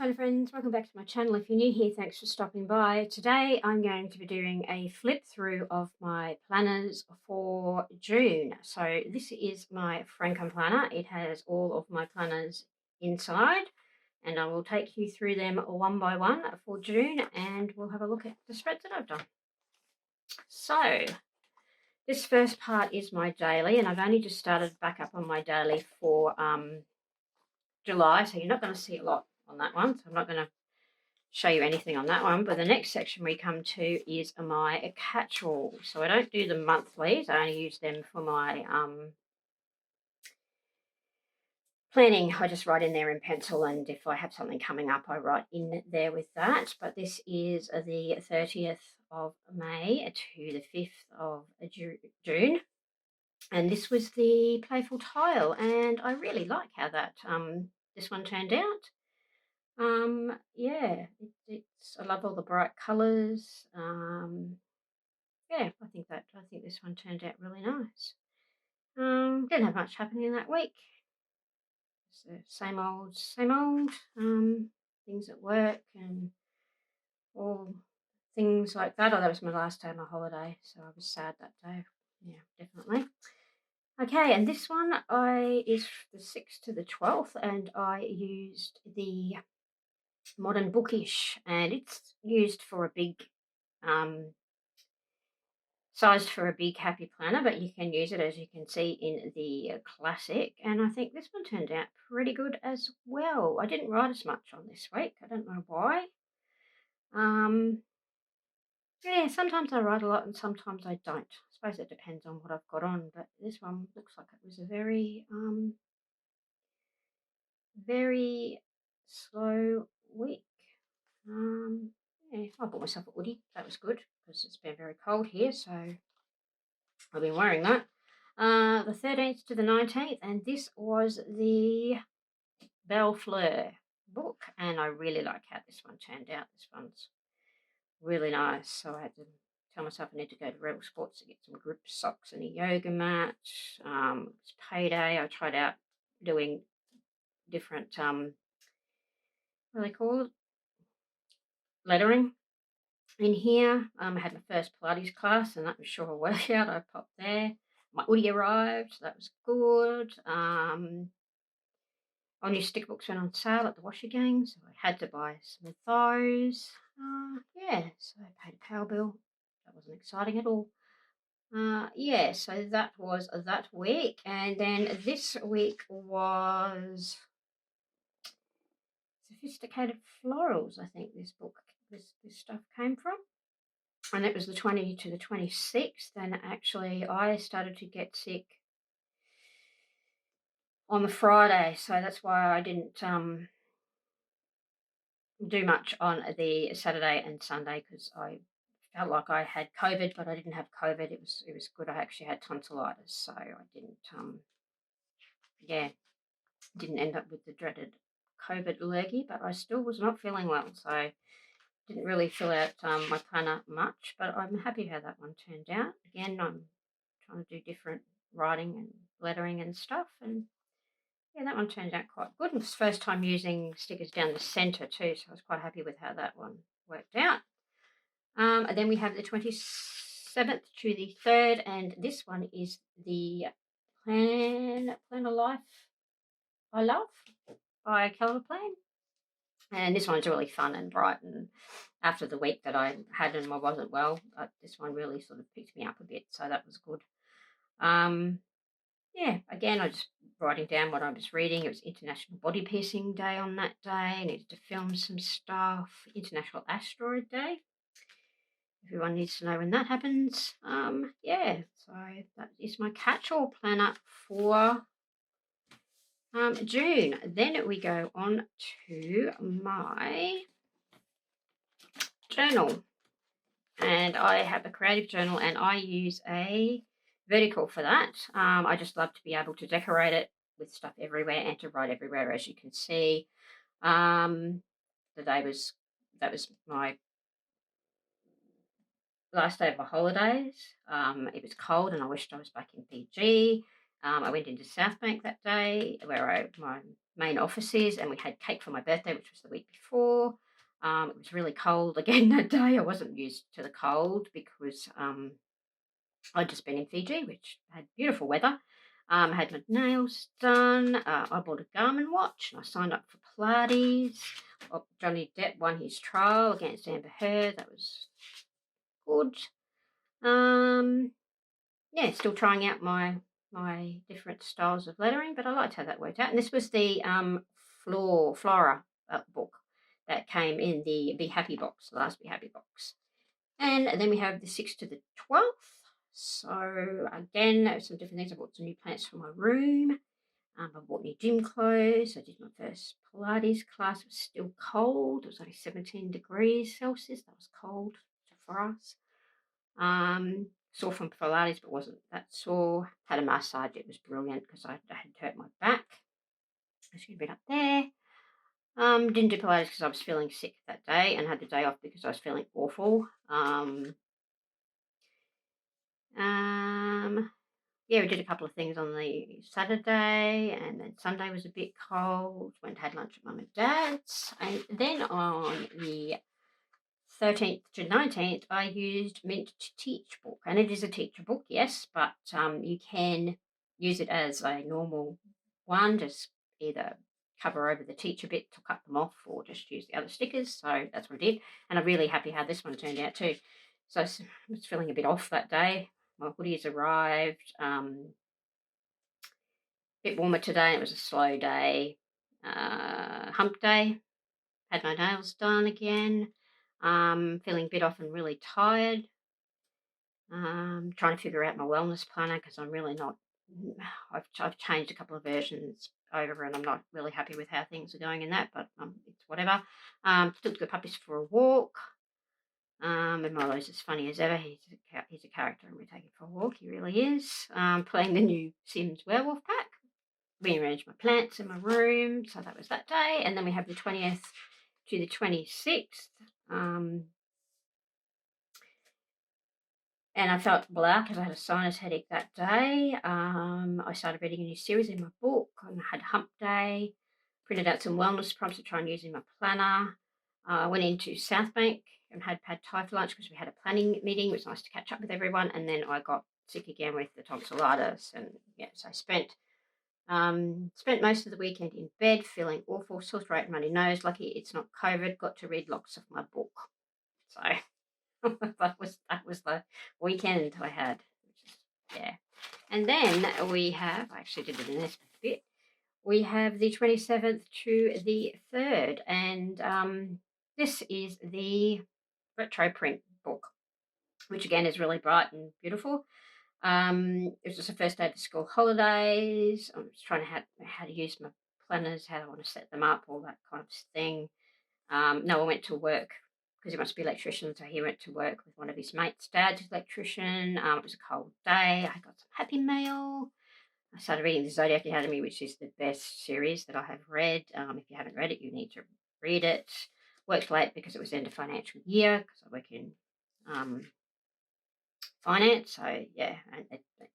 Planner friends, welcome back to my channel. If you're new here, thanks for stopping by. Today I'm going to be doing a flip through of my planners for June. So this is my frankenplanner. It has all of my planners inside and I will take you through them one by one for June and we'll have a look at the spreads that I've done. So this first part is my daily, and I've only just started back up on my daily for July, so you're not going to see a lot on that one. So I'm not going to show you anything on that one, but the next section we come to is my catch-all. So I don't do the monthlies, I only use them for my planning. I just write in there in pencil, and if I have something coming up I write in there with that. But this is the 30th of May to the 5th of June, and this was the playful tile, and I really like how that this one turned out. Yeah, it's I love all the bright colours. Yeah, I think this one turned out really nice. Didn't have much happening that week. So same old. Things at work and all things like that. Oh, that was my last day of my holiday, so I was sad that day. Yeah, definitely. Okay, and this one is the 6th to the 12th, and I used the Modern Bookish, and it's used for a big sized for a big happy planner, but you can use it, as you can see, in the classic, and I think this one turned out pretty good as well. I didn't write as much on this week, I don't know why. Yeah, sometimes I write a lot and sometimes I don't. I suppose it depends on what I've got on, but this one looks like it was a very slow week. Um, yeah, I bought myself a hoodie. That was good because it's been very cold here, so I've been wearing that. The 13th to the 19th, and this was the Belle Fleur book, and I really like how this one turned out. This one's really nice. So I had to tell myself I need to go to Rebel Sports to get some grip socks and a yoga mat. It's payday. I tried out doing different what do they call it? Lettering in here. I had my first Pilates class, and that was sure a workout. I popped there. My hoodie arrived, so that was good. Our new sticker books went on sale at the Wash Again, so I had to buy some of those. Yeah, so I paid a power bill. That wasn't exciting at all. Yeah, so that was that week, and then this week was Sophisticated Florals. I think this book, this stuff came from, and it was the 20 to the 26th. And actually, I started to get sick on the Friday, so that's why I didn't do much on the Saturday and Sunday, because I felt like I had COVID, but I didn't have COVID. It was good. I actually had tonsillitis, so I didn't yeah, didn't end up with the dreaded COVID lurgy, but I still was not feeling well, so didn't really fill out my planner much. But I'm happy how that one turned out. Again, I'm trying to do different writing and lettering and stuff, and yeah, that one turned out quite good. It was the first time using stickers down the centre too, so I was quite happy with how that one worked out. And then we have the 27th to the 3rd, and this one is the Planner Life I Love by Colour Plan. And this one's really fun and bright, and after the week that I had and I wasn't well, this one really sort of picked me up a bit, so that was good. Yeah, again, I just writing down what I was reading. It was International Body Piercing Day on that day. I needed to film some stuff. International Asteroid Day. Everyone needs to know when that happens. Yeah, so that is my catch-all planner for June. Then we go on to my journal. And I have a creative journal, and I use a vertical for that. I just love to be able to decorate it with stuff everywhere and to write everywhere, as you can see. The day was that was my last day of my holidays. It was cold, and I wished I was back in PG. I went into South Bank that day, where my main office is, and we had cake for my birthday, which was the week before. It was really cold again that day. I wasn't used to the cold because I'd just been in Fiji, which had beautiful weather. I had my nails done. I bought a Garmin watch and I signed up for Pilates. Johnny Depp won his trial against Amber Heard. That was good. Um, yeah, still trying out my different styles of lettering, but I liked how that worked out. And this was the Flora book that came in the Be Happy box, the last Be Happy box. And then we have the 6th to the 12th. So again, some different things. I bought some new plants for my room. I bought new gym clothes. I did my first Pilates class. It was still cold. It was only 17 degrees Celsius. That was cold for us. Sore from Pilates, but wasn't that sore. Had a massage. It was brilliant because I had hurt my back. Let's get a bit up there. Didn't do Pilates because I was feeling sick that day and had the day off because I was feeling awful. Yeah, we did a couple of things on the Saturday, and then Sunday was a bit cold. Went and had lunch at Mum and Dad's, and then on the 13th to 19th, I used Mint to Teach book, and it is a teacher book, yes, but you can use it as a normal one, just either cover over the teacher bit to cut them off or just use the other stickers. So that's what I did, and I'm really happy how this one turned out too. So I was feeling a bit off that day. My hoodies arrived. Bit warmer today. It was a slow day. Hump day. Had my nails done again. Feeling a bit off and really tired. Trying to figure out my wellness planner because I'm really not. I've changed a couple of versions over, and I'm not really happy with how things are going in that. But it's whatever. Took the puppies for a walk. And Milo's as funny as ever. He's a character, and we take him for a walk. He really is. Playing the new Sims Werewolf pack. Rearranged my plants in my room, so that was that day. And then we have the 20th to the 26th. And I felt blah because I had a sinus headache that day. I started reading a new series in my book, and I had hump day. Printed out some wellness prompts to try and use in my planner. I went into South Bank and had pad thai for lunch because we had a planning meeting. It was nice to catch up with everyone. And then I got sick again with the tonsillitis, and so I spent most of the weekend in bed, feeling awful, sore throat and runny nose. Lucky it's not COVID. Got to read lots of my book. So that was the weekend I had. Which is, yeah. And then we have, I actually did it in this bit. We have the 27th to the 3rd, and this is the retro print book, which again is really bright and beautiful. It was just the first day of the school holidays. I was trying to how to use my planners, how I want to set them up, all that kind of thing. Noah went to work because he wants to be an electrician, so he went to work with one of his mates' dad's electrician. It was a cold day. I got some happy mail. I started reading the Zodiac Academy, which is the best series that I have read. If you haven't read it, you need to read it. Worked late because it was end of financial year because I work in finance, so yeah,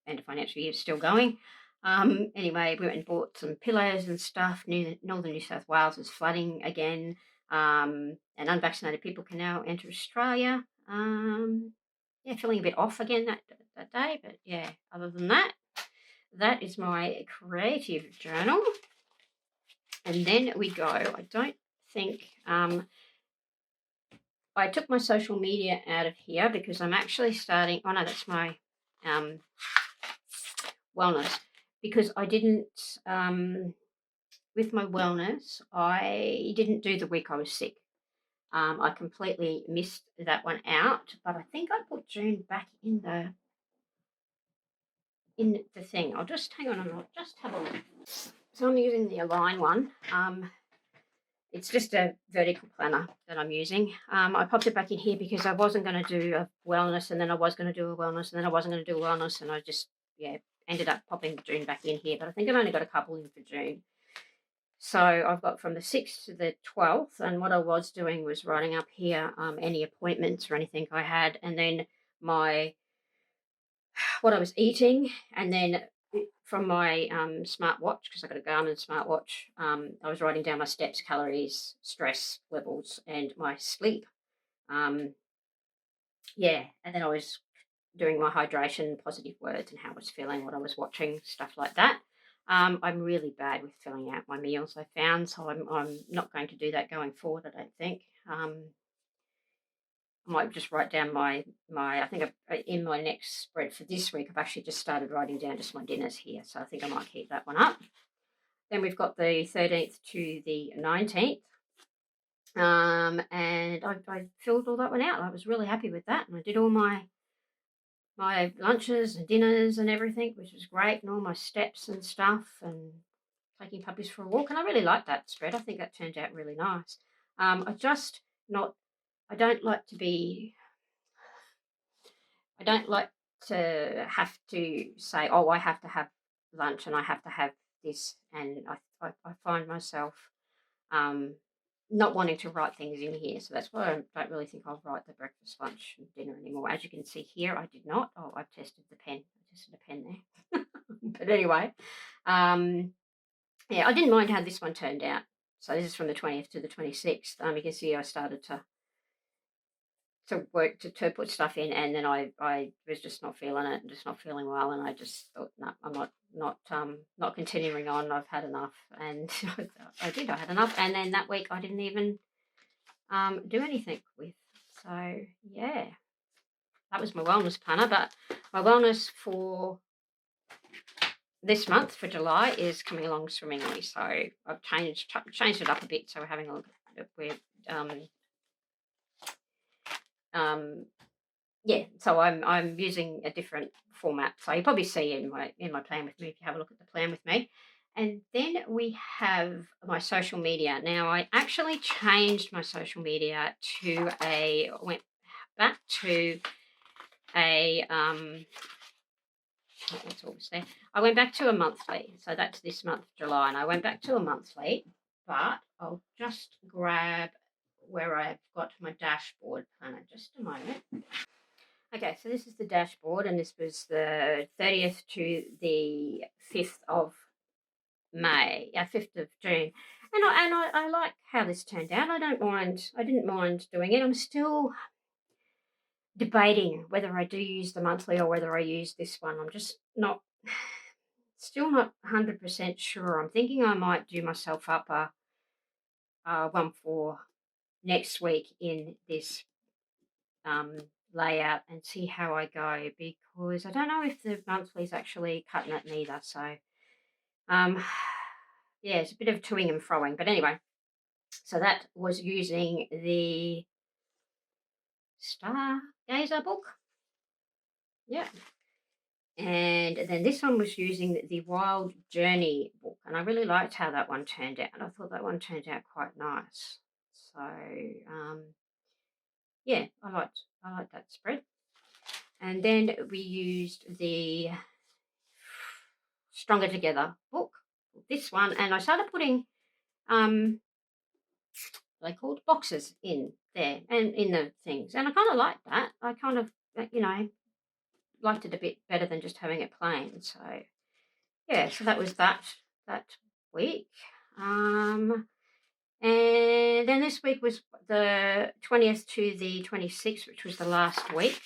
and the financial year is still going. Anyway, we went and bought some pillows and stuff. Northern New South Wales is flooding again, and unvaccinated people can now enter Australia. Yeah, feeling a bit off again that day, but yeah, other than that, that is my creative journal. And then we go. I don't think I took my social media out of here because I'm actually starting. Oh no, that's my wellness, because I didn't with my wellness. I didn't do the week I was sick. I completely missed that one out, but I think I put June back in the thing. I'll just hang on and I'll just have a look. So I'm using the Align one. It's just a vertical planner that I'm using. I popped it back in here because I wasn't going to do a wellness, and then I was going to do a wellness, and then I wasn't going to do a wellness, and I just, ended up popping June back in here. But I think I've only got a couple in for June. So I've got from the 6th to the 12th, and what I was doing was writing up here any appointments or anything I had, and then what I was eating, and then from my smartwatch, because I got a Garmin smartwatch. I was writing down my steps, calories, stress levels, and my sleep. Um, yeah, and then I was doing my hydration, positive words, and how I was feeling, what I was watching, stuff like that. I'm really bad with filling out my meals, I found, so I'm not going to do that going forward, I don't think. I might just write down my. I think in my next spread for this week, I've actually just started writing down just my dinners here, so I think I might keep that one up. Then we've got the 13th to the 19th, and I filled all that one out. I was really happy with that, and I did all my lunches and dinners and everything, which was great, and all my steps and stuff, and taking puppies for a walk. And I really liked that spread. I think that turned out really nice. I just not. I don't like to be. I don't like to have to say, "Oh, I have to have lunch and I have to have this," and I find myself um, not wanting to write things in here. So that's why I don't really think I'll write the breakfast, lunch, and dinner anymore. As you can see here, I did not. Oh, I tested the pen. I tested a pen there. But anyway, um, yeah, I didn't mind how this one turned out. So this is from the 20th to the 26th. You can see I started to work to put stuff in, and then I was just not feeling it, just not feeling well, and I just thought, no, I'm not continuing on. I've had enough, and I did. I had enough, and then that week I didn't even do anything with. So yeah, that was my wellness planner. But my wellness for this month for July is coming along swimmingly. So I've changed it up a bit. So we're having a look. We're um, um, yeah, so I'm using a different format. So you probably see in my plan with me if you have a look at the plan with me. And then we have my social media. Now I actually changed my social media to went back to a what's always there. I went back to a monthly. So that's this month, July, and I went back to a monthly, but I'll just grab where I've got my dashboard planner. Just a moment. Okay, so this is the dashboard, and this was the 30th to the 5th of May, 5th of June. And I like how this turned out. I didn't mind doing it. I'm still debating whether I do use the monthly or whether I use this one. I'm just not, still not 100% sure. I'm thinking I might do myself up a one for next week in this um, layout and see how I go, because I don't know if the monthly's actually cutting it neither. So, um, yeah, it's a bit of toing and froing. But anyway, so that was using the Stargazer book. Yeah. And then this one was using the Wild Journey book. And I really liked how that one turned out. I thought that one turned out quite nice. So, yeah, I liked that spread. And then we used the Stronger Together book, this one, and I started putting they called boxes in there and in the things, and I kind of liked that. I kind of liked it a bit better than just having it plain. So yeah, so that was that week. And then this week was the 20th to the 26th, which was the last week,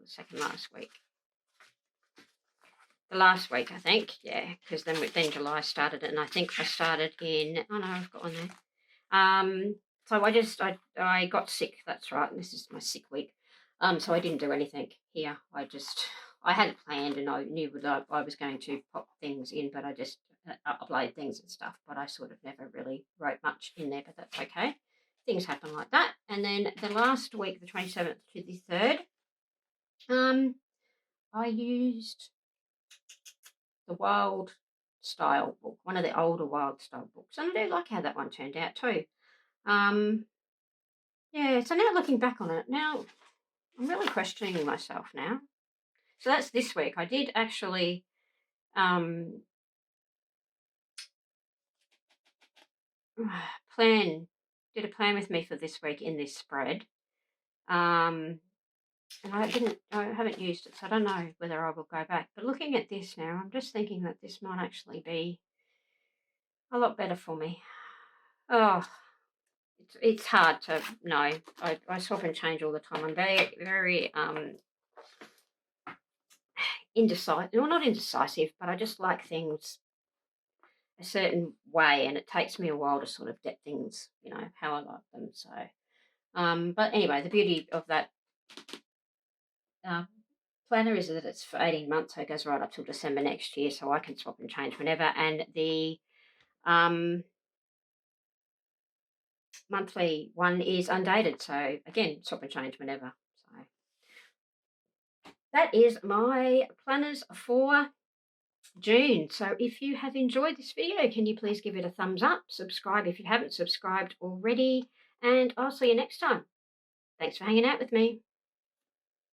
the second last week. The last week, I think, yeah, because then July started, and I think I started in. Oh no, I've got one there. So I got sick. That's right. And this is my sick week. So I didn't do anything here. I had it planned, and I knew that I was going to pop things in, but I just upload things and stuff. But I sort of never really wrote much in there. But that's okay. Things happen like that. And then the last week, the 27th to the 3rd, I used the Wild Style book, one of the older Wild Style books, and I do like how that one turned out too. Yeah, so now looking back on it, now I'm really questioning myself now. So that's this week. I did actually did a plan with me for this week in this spread. And I haven't used it, so I don't know whether I will go back. But looking at this now, I'm just thinking that this might actually be a lot better for me. Oh, it's hard to know. I swap and change all the time. I'm very indecisive. Well, not indecisive, but I just like things a certain way, and it takes me a while to sort of get things, how I like them. So, but anyway, the beauty of that uh, planner is that it's for 18 months, so it goes right up till December next year, so I can swap and change whenever. And the um, monthly one is undated, so again, swap and change whenever. So that is my planners for June. So if you have enjoyed this video, can you please give it a thumbs up, subscribe if you haven't subscribed already, and I'll see you next time. Thanks for hanging out with me.